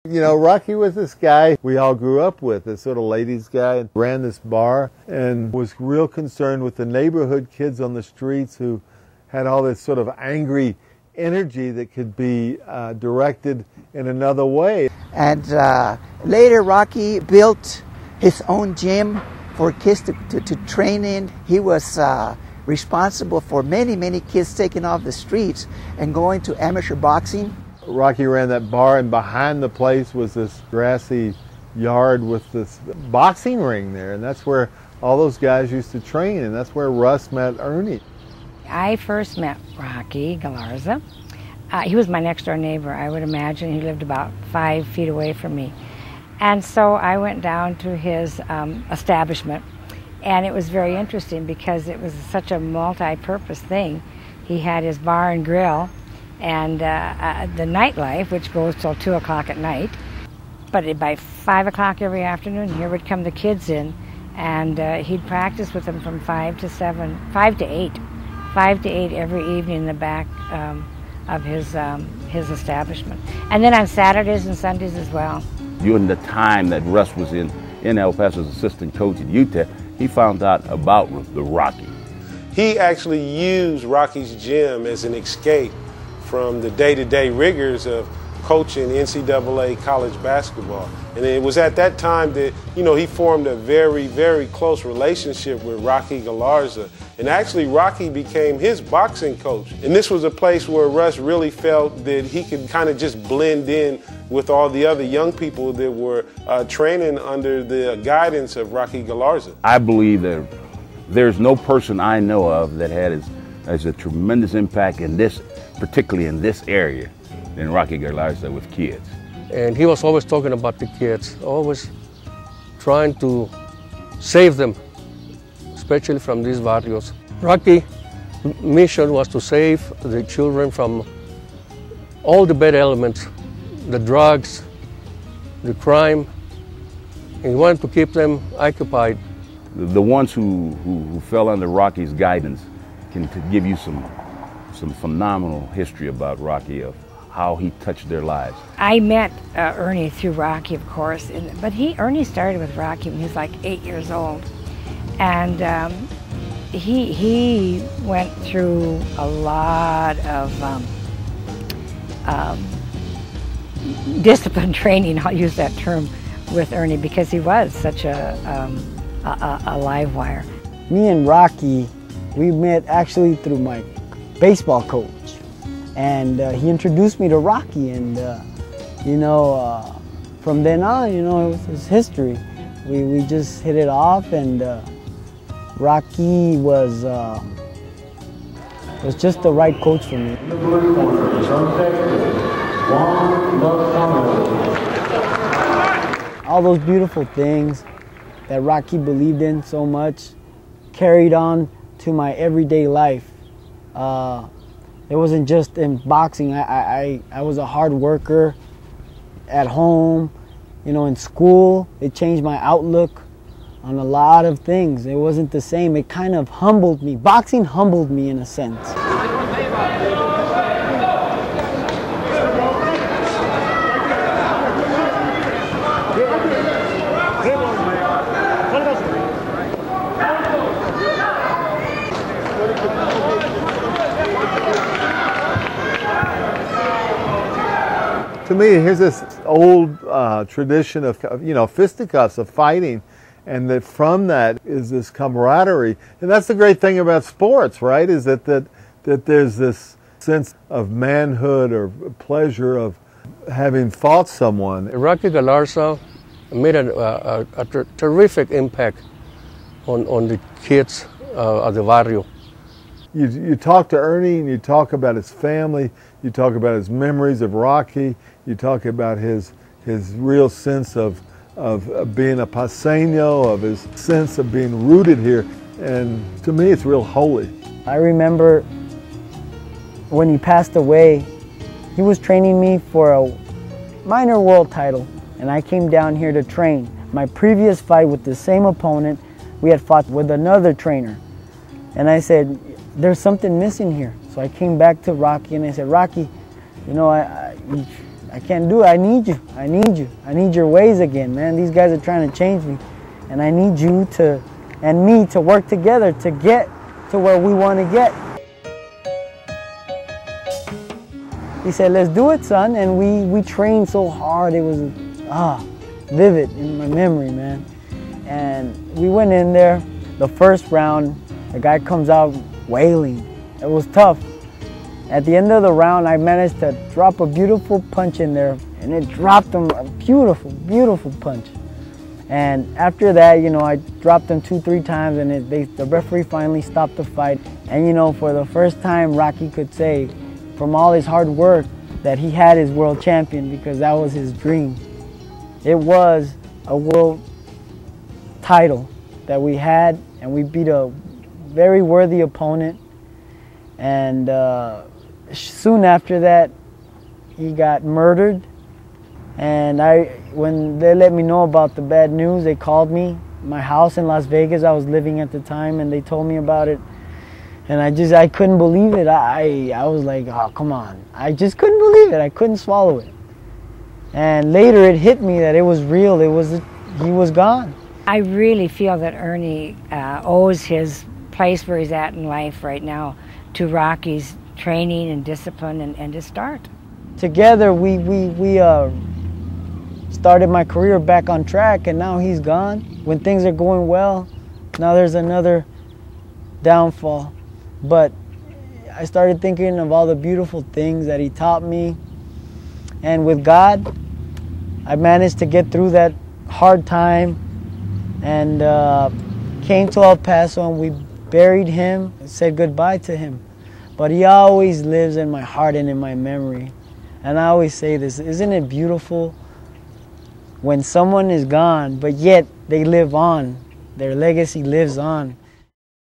You know, Rocky was this guy we all grew up with, this sort of ladies guy, ran this bar and was real concerned with the neighborhood kids on the streets who had all this sort of angry energy that could be directed in another way. And later Rocky built his own gym for kids to train in. He was responsible for many kids taking off the streets and going to amateur boxing. Rocky ran that bar, and behind the place was this grassy yard with this boxing ring there, and that's where all those guys used to train, and that's where Russ met Ernie. I first met Rocky Galarza. He was my next door neighbor, I would imagine. He lived about 5 feet away from me. And so I went down to his establishment, and it was very interesting because it was such a multi-purpose thing. He had his bar and grill, and the nightlife, which goes till 2 o'clock at night. But by 5 o'clock every afternoon, here would come the kids in, and he'd practice with them from 5 to 8 every evening in the back of his establishment. And then on Saturdays and Sundays as well. During the time that Russ was in El Paso as assistant coach at UTEP, he found out about the Rocky. He actually used Rocky's gym as an escape from the day-to-day rigors of coaching NCAA college basketball. And it was at that time that, you know, he formed a very close relationship with Rocky Galarza. And actually, Rocky became his boxing coach. And this was a place where Russ really felt that he could kind of just blend in with all the other young people that were training under the guidance of Rocky Galarza. I believe that there's no person I know of that had as a tremendous impact in this, particularly in this area, than Rocky Galarza with kids. And he was always talking about the kids, always trying to save them, especially from these barrios. Rocky's mission was to save the children from all the bad elements, the drugs, the crime, and he wanted to keep them occupied. The ones who fell under Rocky's guidance can give you some phenomenal history about Rocky, of how he touched their lives. I met Ernie through Rocky, of course, but Ernie started with Rocky when he was like 8 years old. And he went through a lot of discipline training, I'll use that term, with Ernie, because he was such a live wire. Me and Rocky, we met actually through my baseball coach. And he introduced me to Rocky, and from then on, it was history. We just hit it off, and Rocky was just the right coach for me. All those beautiful things that Rocky believed in so much carried on to my everyday life. It wasn't just in boxing. I was a hard worker at home, in school. It changed my outlook on a lot of things. It wasn't the same. It kind of humbled me. Boxing humbled me in a sense. To me, here's this old tradition of, fisticuffs, of fighting, and that from that is this camaraderie. And that's the great thing about sports, right, is that there's this sense of manhood or pleasure of having fought someone. Rocky Galarza made a terrific impact on the kids of the barrio. You talk to Ernie and you talk about his family, you talk about his memories of Rocky, you talk about his real sense of being a paseño, of his sense of being rooted here, and to me it's real holy. I remember when he passed away, he was training me for a minor world title, and I came down here to train. My previous fight with the same opponent, we had fought with another trainer, and I said, there's something missing here. So I came back to Rocky and I said, Rocky, I I can't do it. I need you. I need you. I need your ways again, man. These guys are trying to change me. And I need you to, and me to work together to get to where we want to get. He said, let's do it, son. And we trained so hard. It was vivid in my memory, man. And we went in there. The first round, the guy comes out wailing. It was tough. At the end of the round, I managed to drop a beautiful punch in there, and it dropped him a beautiful, beautiful punch. And after that, you know, I dropped him 2-3 times, and the referee finally stopped the fight. And you know, for the first time, Rocky could say, from all his hard work, that he had his world champion, because that was his dream. It was a world title that we had, and we beat a very worthy opponent. And soon after that, he got murdered. And when they let me know about the bad news, they called me. My house in Las Vegas, I was living at the time, and they told me about it. And I couldn't believe it. I was like, oh, come on. I just couldn't believe it. I couldn't swallow it. And later it hit me that it was real. He was gone. I really feel that Ernie owes his place where he's at in life right now to Rocky's training and discipline and his start. Together we started my career back on track, and now he's gone. When things are going well, now there's another downfall. But I started thinking of all the beautiful things that he taught me. And with God, I managed to get through that hard time and came to El Paso, and we buried him and said goodbye to him. But he always lives in my heart and in my memory. And I always say this, isn't it beautiful when someone is gone, but yet they live on, their legacy lives on.